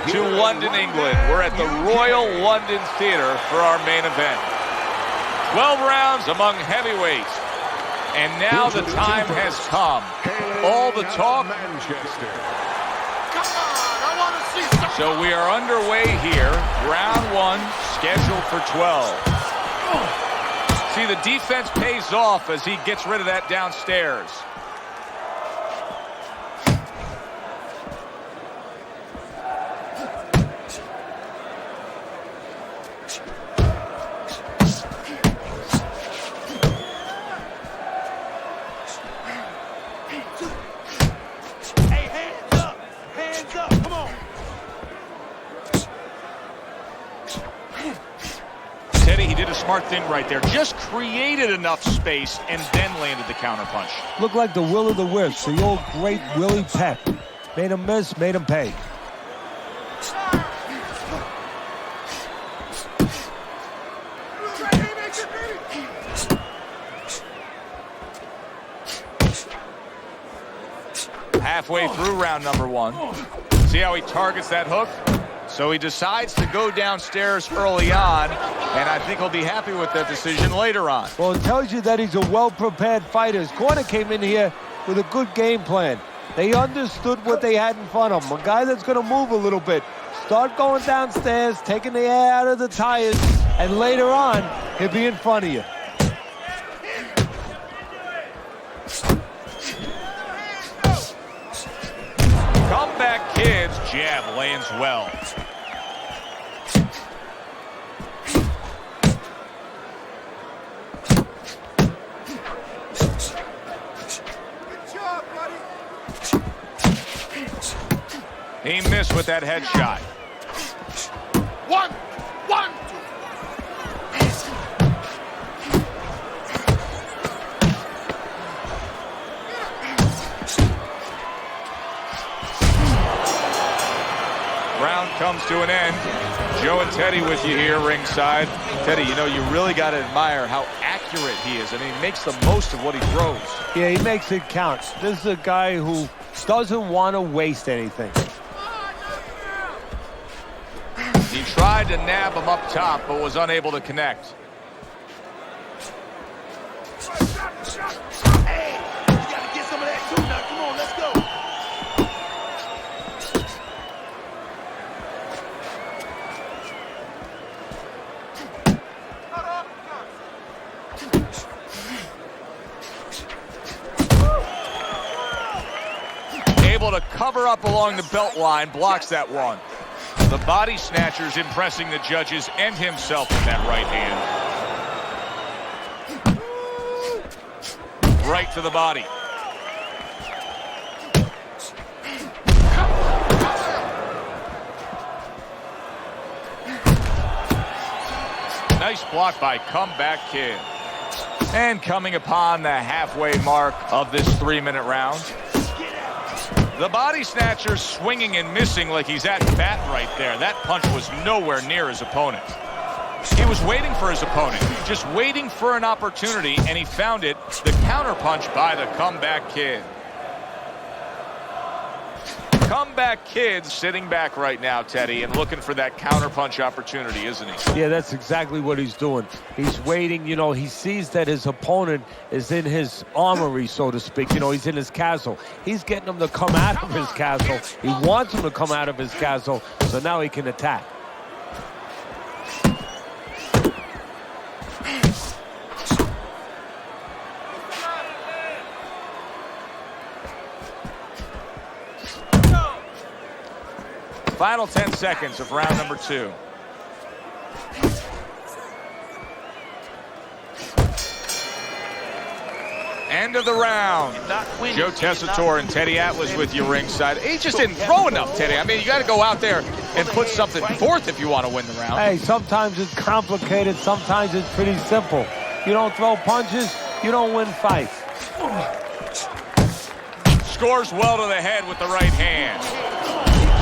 to London, England. We're at the Royal London Theatre for our main event. 12 rounds among heavyweights. And now the time has come. All the talk. So we are underway here. Round 1, scheduled for 12. See, the defense pays off as he gets rid of that downstairs. Smart thing right there. Just created enough space and then landed the counterpunch. Looked like the will of the wisp. The old great Willie Peck. Made him miss, made him pay. Halfway through round number 1. See how he targets that hook? So he decides to go downstairs early on, and I think he'll be happy with that decision later on. Well, it tells you that he's a well-prepared fighter. His corner came in here with a good game plan. They understood what they had in front of them. A guy that's going to move a little bit. Start going downstairs, taking the air out of the tires, and later on, he'll be in front of you. Comeback Kid's jab lands well. He missed with that headshot. One, two. Round comes to an end. Joe and Teddy with you here ringside. Teddy, you know, you really got to admire how accurate he is. I mean, he makes the most of what he throws. Yeah, he makes it count. This is a guy who doesn't want to waste anything. He tried to nab him up top, but was unable to connect. Hey, you got to get some of that too now. Come on, let's go. Able to cover up along the belt line, blocks that one. The body snatchers impressing the judges and himself with that right hand. Right to the body. Nice block by Comeback Kid. And coming upon the halfway mark of this 3-minute round. The body snatcher swinging and missing like he's at bat right there. That punch was nowhere near his opponent. He was waiting for his opponent, just waiting for an opportunity, and he found it. The counter punch by the Comeback Kid. Comeback Kid sitting back right now, Teddy, and looking for that counter punch opportunity, isn't he? Yeah, that's exactly what he's doing. He's waiting. You know, he sees that his opponent is in his armory, so to speak. You know, he's in his castle. He's getting him to come out of his castle. He wants him to come out of his castle, so now he can attack. Final 10 seconds of round number 2. End of the round. Joe Tessitore and Teddy Atlas with you ringside. He just didn't throw enough, Teddy. I mean, you got to go out there and put something forth if you want to win the round. Hey, sometimes it's complicated. Sometimes it's pretty simple. You don't throw punches, you don't win fights. Scores well to the head with the right hand.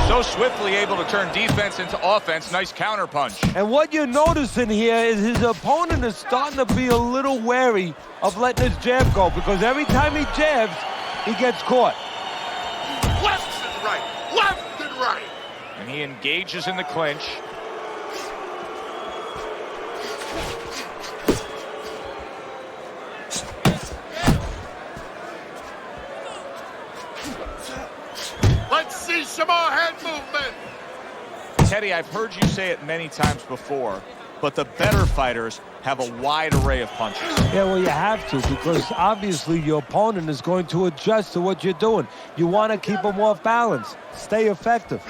So swiftly able to turn defense into offense. Nice counter punch. And what you're noticing here is his opponent is starting to be a little wary of letting his jab go, because every time he jabs, he gets caught. Left and right, left and right. And he engages in the clinch. Let's see some more head movement. Teddy, I've heard you say it many times before, but the better fighters have a wide array of punches. Yeah, well, you have to, because obviously your opponent is going to adjust to what you're doing. You want to keep them off balance. Stay effective.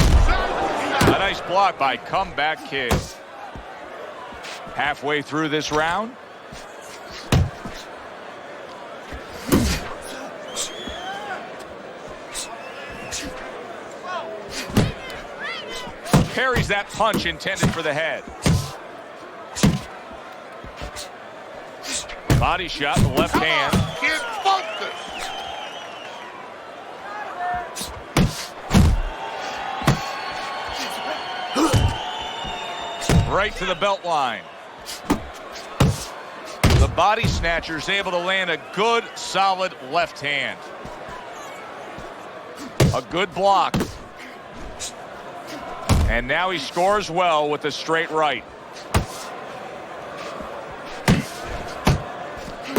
A nice block by Comeback Kid. Halfway through this round. Parries that punch intended for the head. Body shot in the left hand. Get focused. Right to the belt line. The body snatcher is able to land a good, solid left hand. A good block. And now he scores well with a straight right.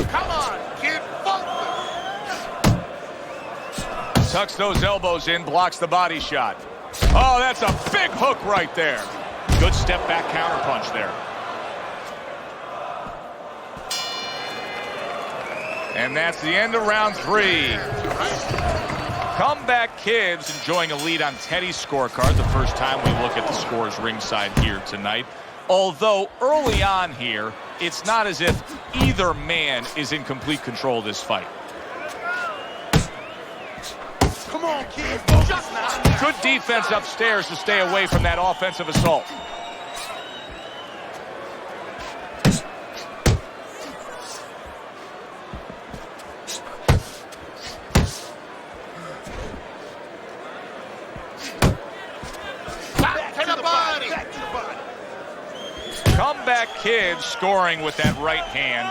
Come on, get focused. Tucks those elbows in, blocks the body shot. Oh, that's a big hook right there. Good step back counter punch there. And that's the end of round 3. Comeback Kids enjoying a lead on Teddy's scorecard. The first time we look at the scores ringside here tonight. Although early on here, it's not as if either man is in complete control of this fight. Come on, kid. Just now. Good defense upstairs to stay away from that offensive assault. Back to the body. Back to the body. Comeback Kid scoring with that right hand.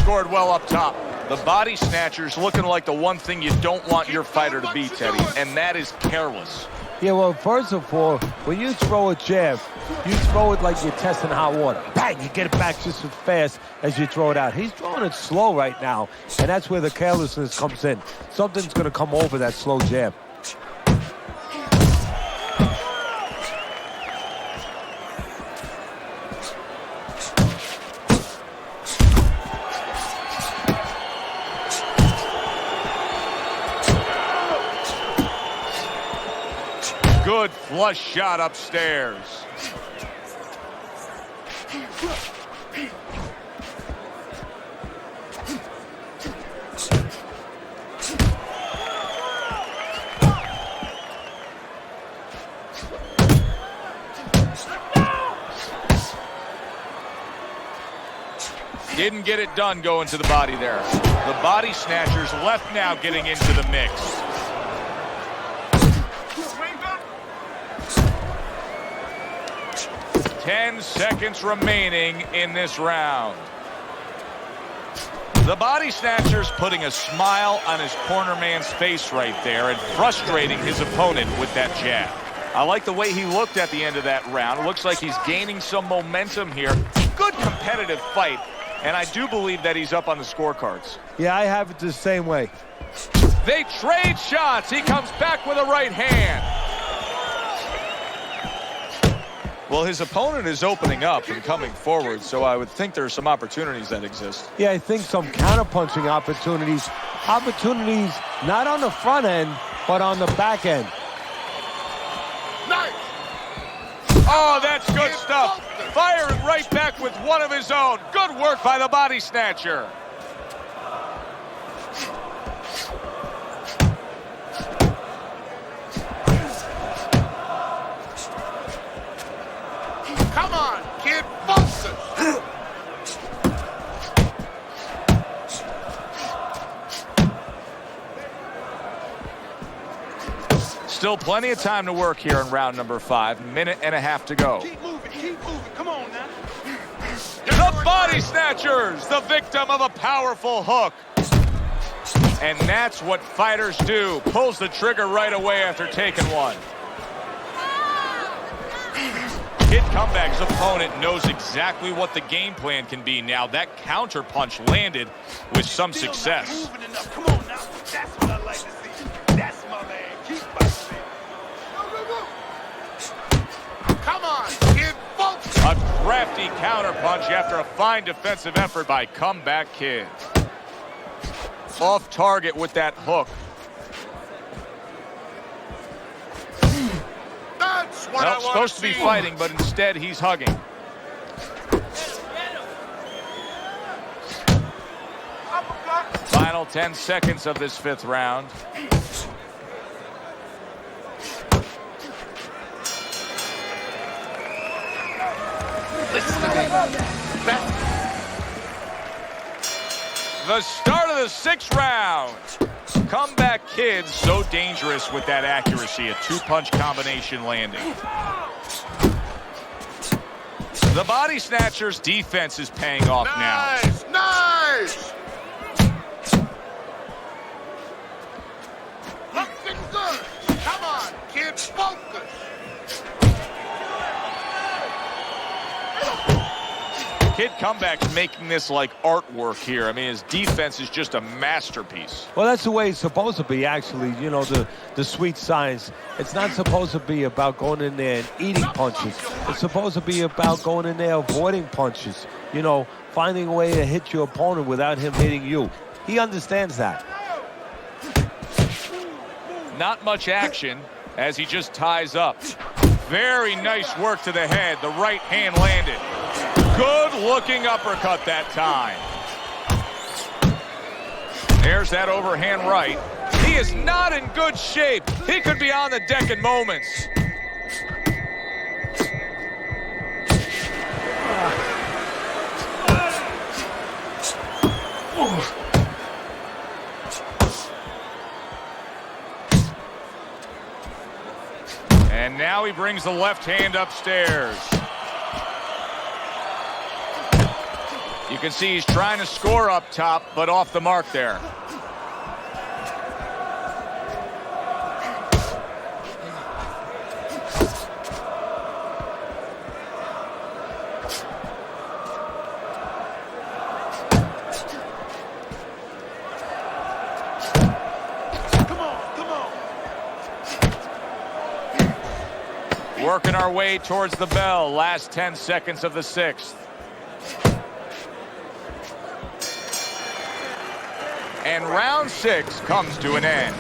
Scored well up top. The body snatcher's looking like the one thing you don't want your fighter to be, Teddy, and that is careless. Yeah, well, first of all, when you throw a jab, you throw it like you're testing hot water. Bang, you get it back just as fast as you throw it out. He's throwing it slow right now, and that's where the carelessness comes in. Something's going to come over that slow jab. Good flush shot upstairs. Didn't get it done going to the body there. The body snatchers left now getting into the mix. 10 seconds remaining in this round. The body snatcher's putting a smile on his corner man's face right there and frustrating his opponent with that jab. I like the way he looked at the end of that round. It looks like he's gaining some momentum here. Good competitive fight, and I do believe that he's up on the scorecards. Yeah, I have it the same way. They trade shots. He comes back with a right hand. Well, his opponent is opening up and coming forward, so I would think there are some opportunities that exist. Yeah, I think some counterpunching opportunities. Opportunities not on the front end, but on the back end. Nice. Oh, that's good stuff. Fire it right back with one of his own. Good work by the body snatcher. Come on, kid. Focus. Still plenty of time to work here in round number 5. Minute and a half to go. Keep moving. Keep moving. Come on now. The body snatchers, the victim of a powerful hook. And that's what fighters do. Pulls the trigger right away after taking one. Kid Comeback's opponent knows exactly what the game plan can be now. That counter punch landed with some success. Come on now. That's what I like to see. That's my man. Keep busting. Come on, kid. Focus. A crafty counter punch after a fine defensive effort by Comeback Kid. Off target with that hook. That's what Well, I want supposed to be fighting, but instead he's hugging. Final 10 seconds of this 5th round. The start of the 6th round. Comeback Kid so dangerous with that accuracy. A 2-punch combination landing. The body snatcher's defense is paying off now. Nice, nice. Looking good. Come on, kid. Focus. Kid Comeback's making this like artwork here. I mean, his defense is just a masterpiece. Well, that's the way it's supposed to be, actually. You know, the sweet science. It's not supposed to be about going in there and eating punches. It's supposed to be about going in there avoiding punches. You know, finding a way to hit your opponent without him hitting you. He understands that. Not much action as he just ties up. Very nice work to the head. The right hand landed. Good-looking uppercut that time. There's that overhand right. He is not in good shape. He could be on the deck in moments. And now he brings the left hand upstairs. You can see he's trying to score up top, but off the mark there. Working our way towards the bell. Last 10 seconds of the 6th. And round 6 comes to an end.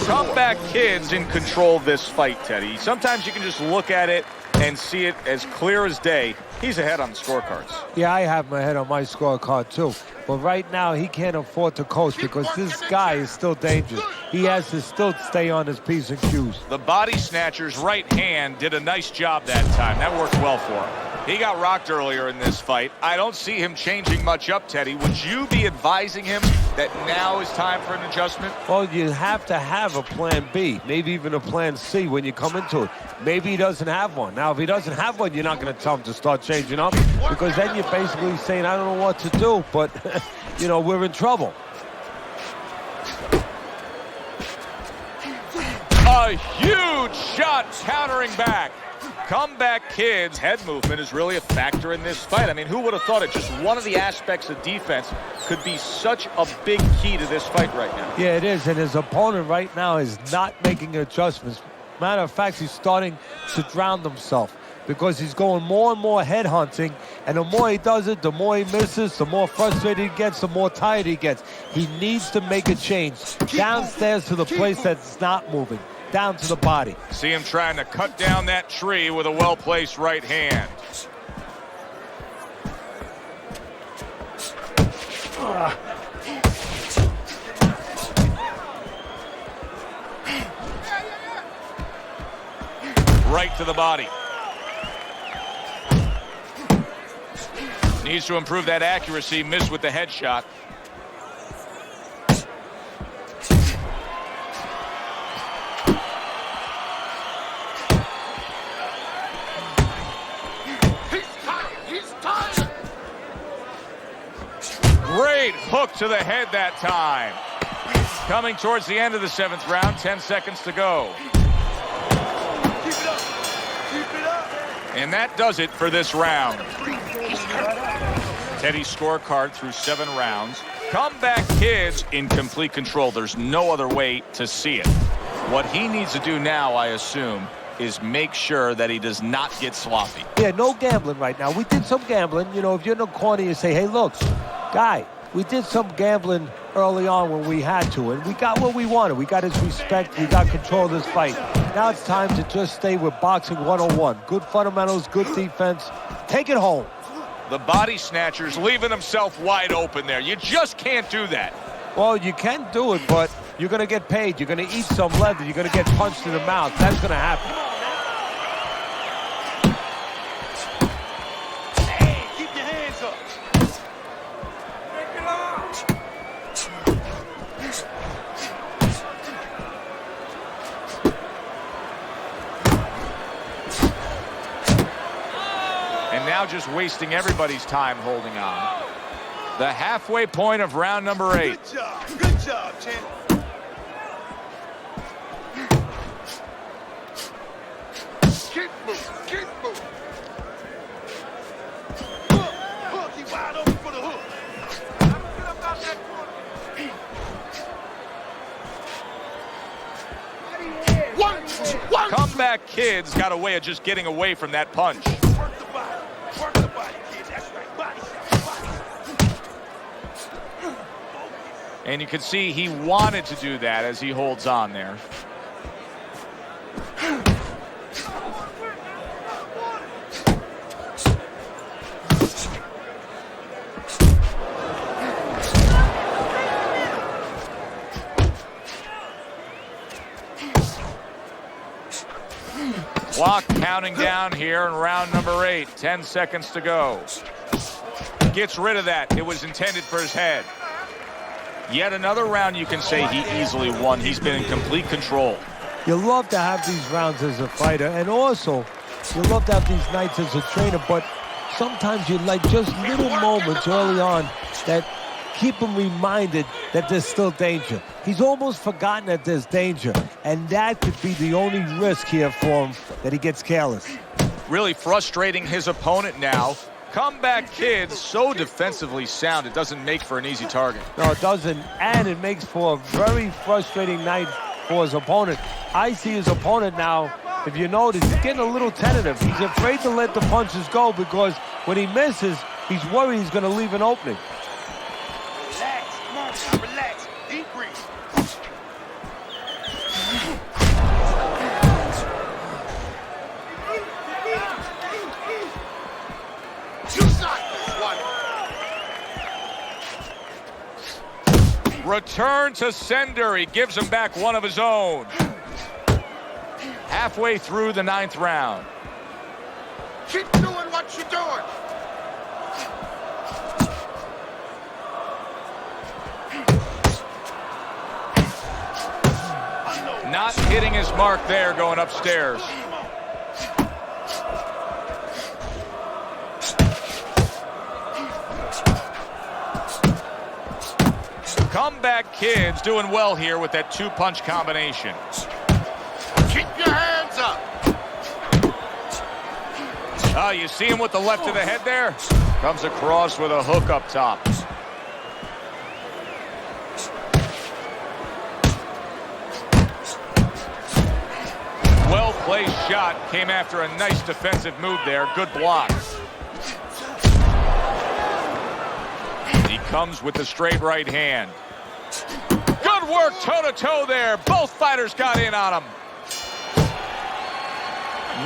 Comeback Kid's in control of this fight, Teddy. Sometimes you can just look at it and see it as clear as day. He's ahead on the scorecards. Yeah, I have my head on my scorecard, too. But right now, he can't afford to coast because this guy is still dangerous. He has to still stay on his P's and Q's. The body snatcher's right hand did a nice job that time. That worked well for him. He got rocked earlier in this fight. I don't see him changing much up, Teddy. Would you be advising him that now is time for an adjustment? Well, you have to have a plan B, maybe even a plan C when you come into it. Maybe he doesn't have one. Now, if he doesn't have one, you're not going to tell him to start changing up because then you're basically saying, I don't know what to do, but, you know, we're in trouble. A huge shot countering back. Comeback Kid's head movement is really a factor in this fight. I mean, who would have thought it? Just one of the aspects of defense could be such a big key to this fight right now. Yeah, it is, and his opponent right now is not making adjustments. Matter of fact, he's starting to drown himself because he's going more and more head hunting, and the more he does it, the more he misses, the more frustrated he gets, the more tired he gets. He needs to make a change downstairs to the place that's not moving. Down to the body. See him trying to cut down that tree with a well-placed right hand. Right to the body. Needs to improve that accuracy. Missed with the headshot. Great hook to the head that time. Coming towards the end of the 7th round, 10 seconds to go. Keep it up. Keep it up. And that does it for this round. Teddy's scorecard through 7 rounds. Comeback Kid's in complete control. There's no other way to see it. What he needs to do now, I assume, is make sure that he does not get sloppy. Yeah, no gambling right now. We did some gambling. You know, if you're in the corner, you say, hey, look, guy, we did some gambling early on when we had to, and we got what we wanted. We got his respect. We got control of this fight. Now it's time to just stay with boxing 101. Good fundamentals, good defense. Take it home. The body snatcher's leaving himself wide open there. You just can't do that. Well, you can do it, but you're going to get paid. You're going to eat some leather. You're going to get punched in the mouth. That's going to happen. Hey, keep your hands up. And now just wasting everybody's time holding on. The halfway point of round number 8. Good job, champ. Keep moving, keep moving. Hook, he wide open for the hook. One. Comeback Kid's got a way of just getting away from that punch. Work the body, kids. That's right, body shot. And you can see he wanted to do that as he holds on there. Clock counting down here in round number 8. 10 seconds to go. Gets rid of that. It was intended for his head. Yet another round you can say he easily won. He's been in complete control. You love to have these rounds as a fighter, and also you love to have these nights as a trainer, but sometimes you like just little moments early on that keep him reminded that there's still danger. He's almost forgotten that there's danger, and that could be the only risk here for him, that he gets careless. Really frustrating his opponent now. Comeback Kid, so defensively sound, it doesn't make for an easy target. No, it doesn't, and it makes for a very frustrating night for his opponent. I see his opponent now, if you notice, he's getting a little tentative. He's afraid to let the punches go because when he misses, he's worried he's going to leave an opening. Relax, come on, son, relax. Deep breath. You shot this one. Return to sender. He gives him back one of his own. Halfway through the 9th round. Keep doing what you're doing. Not hitting his mark there going upstairs. Comeback Kid's doing well here with that 2-punch combination. Keep your hands up. Oh, you see him with the left to the head there? Comes across with a hook up top. Well-placed shot. Came after a nice defensive move there. Good block. He comes with the straight right hand. Good work toe-to-toe there. Both fighters got in on him.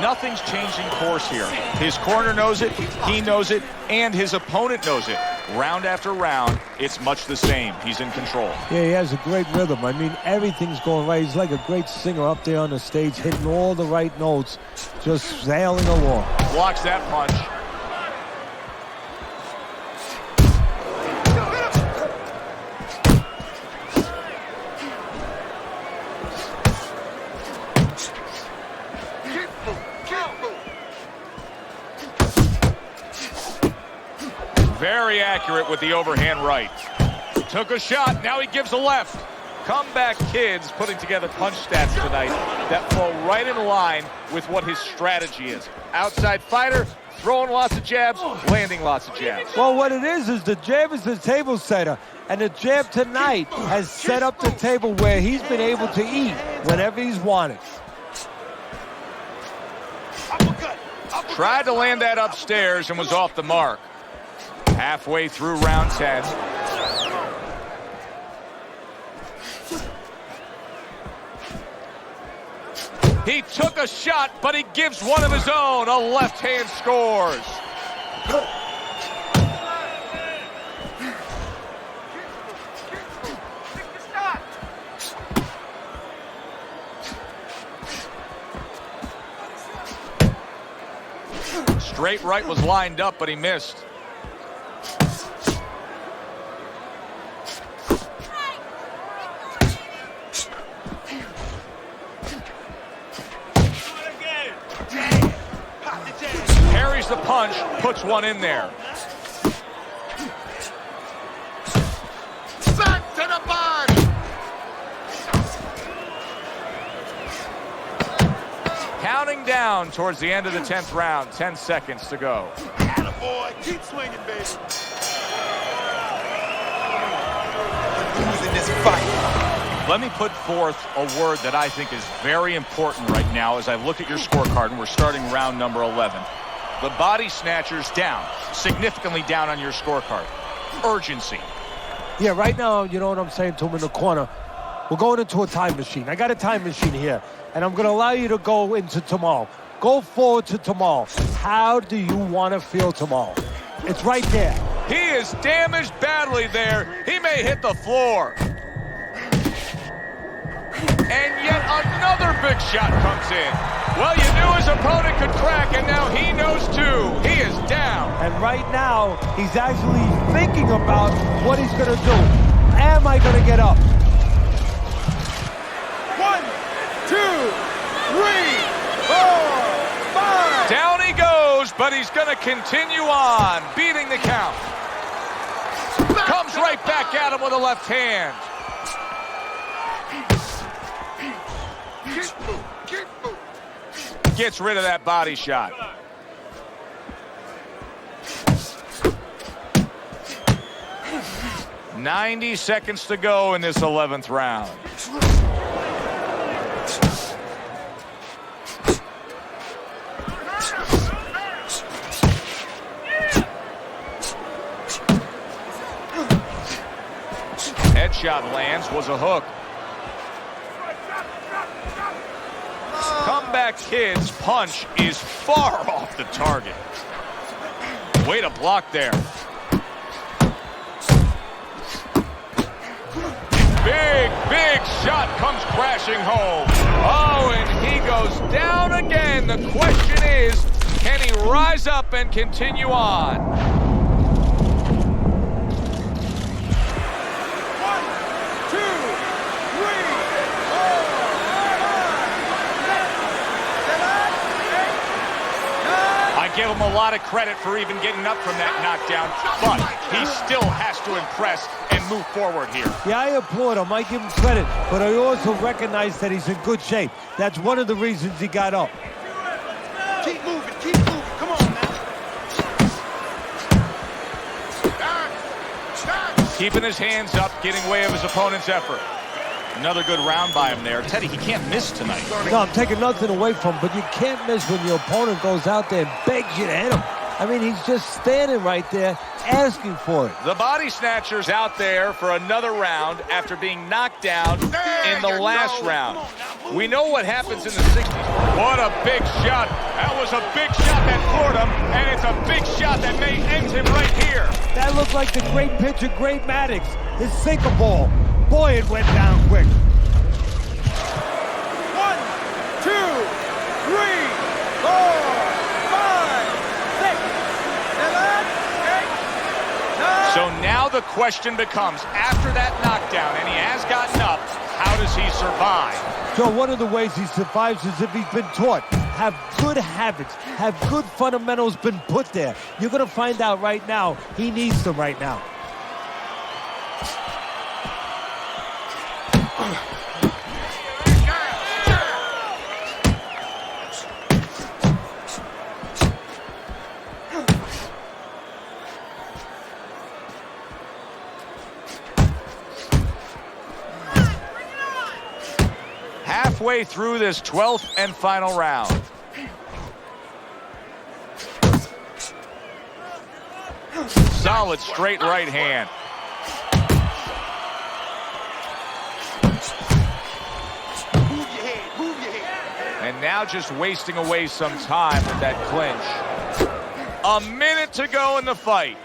Nothing's changing course here. His corner knows it, he knows it, and his opponent knows it. Round after round, it's much the same. He's in control. Yeah, he has a great rhythm. I mean, everything's going right. He's like a great singer up there on the stage, hitting all the right notes, just sailing along. Blocks that punch. Very accurate with the overhand right. Took a shot, now he gives a left. Comeback Kid's putting together punch stats tonight that fall right in line with what his strategy is. Outside fighter, throwing lots of jabs, landing lots of jabs. Well, what it is the jab is the table setter. And the jab tonight has set up the table where he's been able to eat whenever he's wanted. Tried to land that upstairs and was off the mark. Halfway through round 10. He took a shot, but he gives one of his own. A left hand scores. Straight right was lined up, but he missed. Parries the punch, puts one in there. Back to the body. Counting down towards the end of the 10th round. 10 seconds to go. Attaboy, keep swinging, baby. Losing this fight. Let me put forth a word that I think is very important right now as I look at your scorecard, and we're starting round number 11. The body snatcher's down, significantly down on your scorecard. Urgency. Yeah, right now, you know what I'm saying to him in the corner? We're going into a time machine. I got a time machine here, and I'm going to allow you to go into tomorrow. Go forward to tomorrow. How do you want to feel tomorrow? It's right there. He is damaged badly there. He may hit the floor. And yet another big shot comes in. Well, you knew his opponent could crack, and now he knows too. He is down. And right now, he's actually thinking about what he's going to do. Am I going to get up? 1, 2, 3, 4, 5. Down he goes, but he's going to continue on, beating the count. Comes right back at him with a left hand. Gets rid of that body shot. "90 seconds to go in this 11th round. Headshot lands, was a hook. Comeback Kid's punch is far off the target. Way to block there. Big shot comes crashing home. Oh, and he goes down again. The question is, can he rise up and continue on? 1, 2, 3, 4, 5, 6, 7, 8, 9. I give him a lot of credit for even getting up from that knockdown, but he still has to impress and move forward here. Yeah, I applaud him. I give him credit, but I also recognize that he's in good shape. That's one of the reasons he got up. Keep moving, keep moving. Come on now. Keeping his hands up, getting way of his opponent's effort. Another good round by him there. Teddy, he can't miss tonight. No, I'm taking nothing away from him, but you can't miss when your opponent goes out there and begs you to hit him. I mean, he's just standing right there asking for it. The body snatcher's out there for another round after being knocked down in the last round. We know what happens in the 60s. What a big shot. That was a big shot that floored him, and it's a big shot that may end him right here. That looked like the great pitcher, Great Maddox, his sinker ball. Boy, it went down quick. 1, 2, 3, 4, 5, 6, 7, 8, 9. So now the question becomes, after that knockdown, and he has gotten up, how does he survive? So one of the ways he survives is if he's been taught. Have good habits, have good fundamentals been put there. You're going to find out right now, he needs them right now. halfway through this 12th and final round. Solid straight right hand. Move your head, move your head. And now just wasting away some time with that clinch. A minute to go in the fight.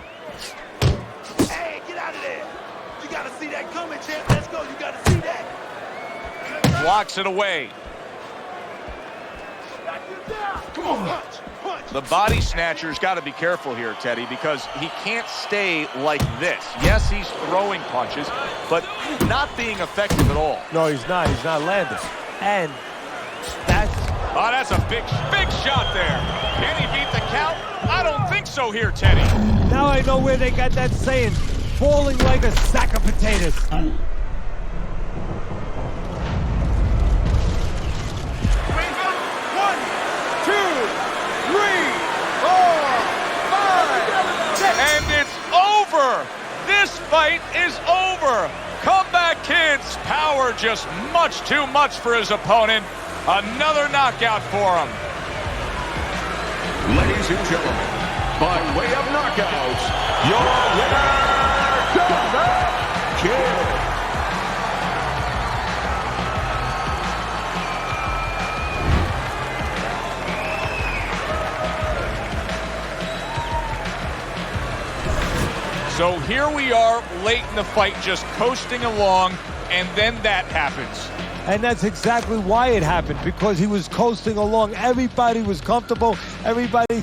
Hey, get out of there. You gotta see that coming, champ. Let's go. You gotta see that. Blocks it away. Come on, punch, punch. The body snatcher's got to be careful here, Teddy, because he can't stay like this. Yes, he's throwing punches, but not being effective at all. No, he's not. He's not landing. And that's a big shot there. Can he beat the count? I don't think so here, Teddy. now I know where they got that saying, falling like a sack of potatoes. And it's over. This fight is over. Comeback Kid's power just much too much for his opponent. Another knockout for him. Ladies and gentlemen, by way of knockouts, your winner, Comeback Kid. So here we are late in the fight, just coasting along, and then that happens. And that's exactly why it happened, because he was coasting along. Everybody was comfortable. Everybody